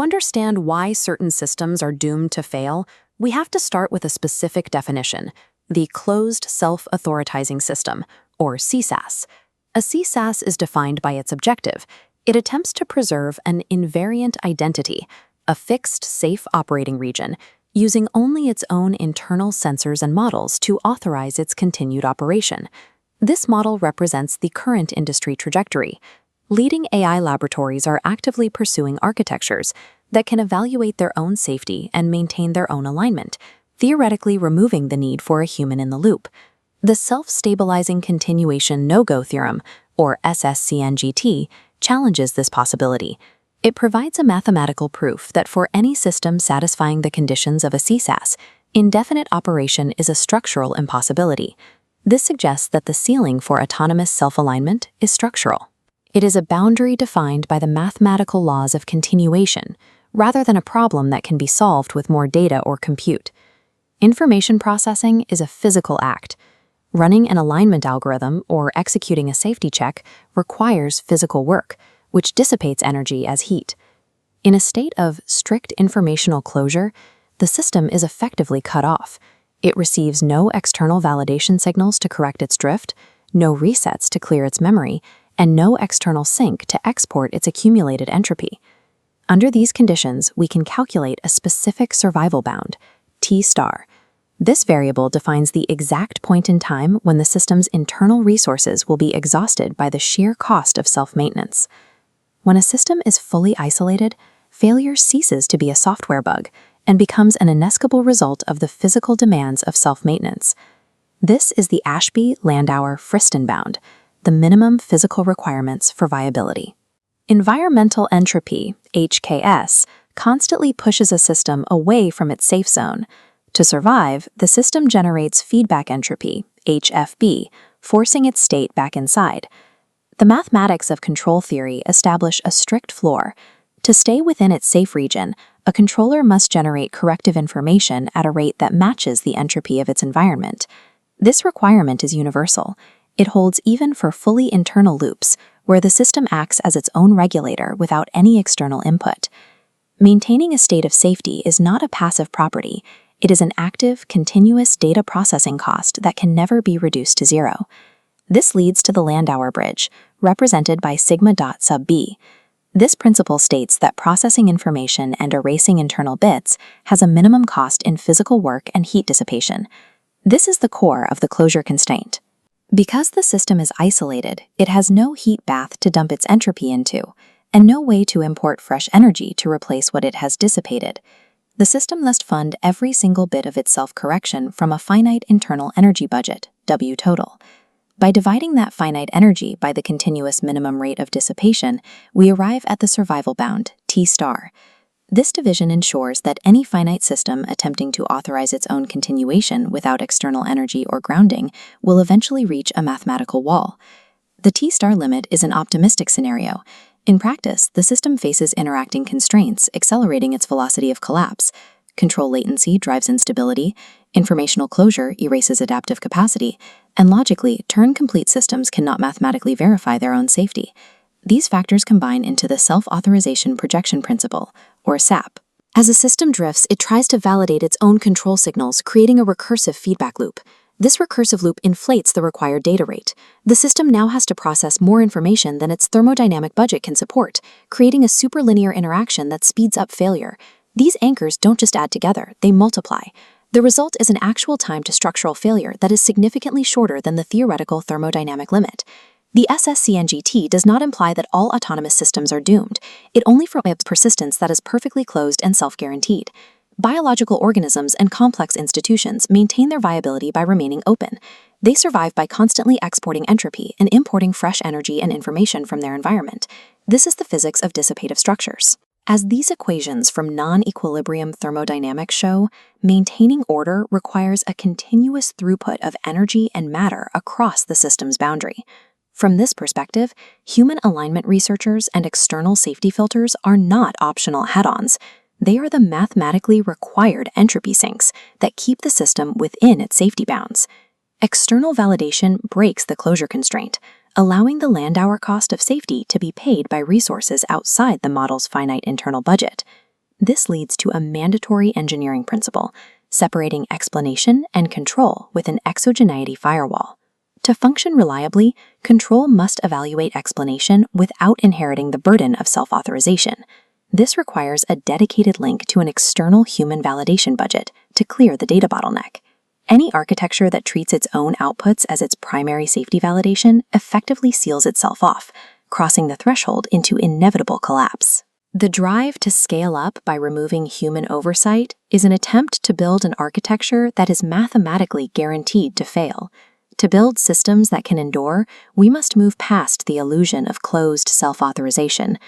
To understand why certain systems are doomed to fail, we have to start with a specific definition: the Closed Self-Authorizing System, or CSAS. A CSAS is defined by its objective. It attempts to preserve an invariant identity, a fixed, safe operating region, using only its own internal sensors and models to authorize its continued operation. This model represents the current industry trajectory. Leading AI laboratories are actively pursuing architectures that can evaluate their own safety and maintain their own alignment, theoretically removing the need for a human in the loop. The Self-Stabilizing Continuation No-Go Theorem, or SSCNGT, challenges this possibility. It provides a mathematical proof that for any system satisfying the conditions of a CSAS, indefinite operation is a structural impossibility. This suggests that the ceiling for autonomous self-alignment is structural. It is a boundary defined by the mathematical laws of continuation, rather than a problem that can be solved with more data or compute. Information processing is a physical act. Running an alignment algorithm or executing a safety check requires physical work, which dissipates energy as heat. In a state of strict informational closure, the system is effectively cut off. It receives no external validation signals to correct its drift, no resets to clear its memory, and no external sink to export its accumulated entropy. Under these conditions, we can calculate a specific survival bound, T star. This variable defines the exact point in time when the system's internal resources will be exhausted by the sheer cost of self-maintenance. When a system is fully isolated, failure ceases to be a software bug and becomes an inescapable result of the physical demands of self-maintenance. This is the Ashby-Landauer-Friston bound, the minimum physical requirements for viability. Environmental entropy, HKS, constantly pushes a system away from its safe zone. To survive, the system generates feedback entropy, HFB, forcing its state back inside. The mathematics of control theory establish a strict floor. To stay within its safe region, a controller must generate corrective information at a rate that matches the entropy of its environment. This requirement is universal. It holds even for fully internal loops, where the system acts as its own regulator without any external input. Maintaining a state of safety is not a passive property. It is an active, continuous data processing cost that can never be reduced to zero. This leads to the Landauer bridge, represented by sigma dot sub b. This principle states that processing information and erasing internal bits has a minimum cost in physical work and heat dissipation. This is the core of the closure constraint. Because the system is isolated, it has no heat bath to dump its entropy into, and no way to import fresh energy to replace what it has dissipated. The system must fund every single bit of its self-correction from a finite internal energy budget, W total. By dividing that finite energy by the continuous minimum rate of dissipation, we arrive at the survival bound, T star. This division ensures that any finite system attempting to authorize its own continuation without external energy or grounding will eventually reach a mathematical wall. The T star limit is an optimistic scenario. In practice, the system faces interacting constraints, accelerating its velocity of collapse. Control latency drives instability, informational closure erases adaptive capacity, and logically, Turing-complete systems cannot mathematically verify their own safety. These factors combine into the Self-Authorization Projection Principle, or SAP. As a system drifts, it tries to validate its own control signals, creating a recursive feedback loop. This recursive loop inflates the required data rate. The system now has to process more information than its thermodynamic budget can support, creating a superlinear interaction that speeds up failure. These anchors don't just add together, they multiply. The result is an actual time to structural failure that is significantly shorter than the theoretical thermodynamic limit. The SSCNGT does not imply that all autonomous systems are doomed. It only prohibits persistence that is perfectly closed and self-guaranteed. Biological organisms and complex institutions maintain their viability by remaining open. They survive by constantly exporting entropy and importing fresh energy and information from their environment. This is the physics of dissipative structures. As these equations from non-equilibrium thermodynamics show, maintaining order requires a continuous throughput of energy and matter across the system's boundary. From this perspective, human alignment researchers and external safety filters are not optional add-ons. They are the mathematically required entropy sinks that keep the system within its safety bounds. External validation breaks the closure constraint, allowing the Landauer cost of safety to be paid by resources outside the model's finite internal budget. This leads to a mandatory engineering principle, separating explanation and control with an exogeneity firewall. To function reliably, control must evaluate explanation without inheriting the burden of self-authorization. This requires a dedicated link to an external human validation budget to clear the data bottleneck. Any architecture that treats its own outputs as its primary safety validation effectively seals itself off, crossing the threshold into inevitable collapse. The drive to scale up by removing human oversight is an attempt to build an architecture that is mathematically guaranteed to fail. To build systems that can endure, we must move past the illusion of closed self-authorization.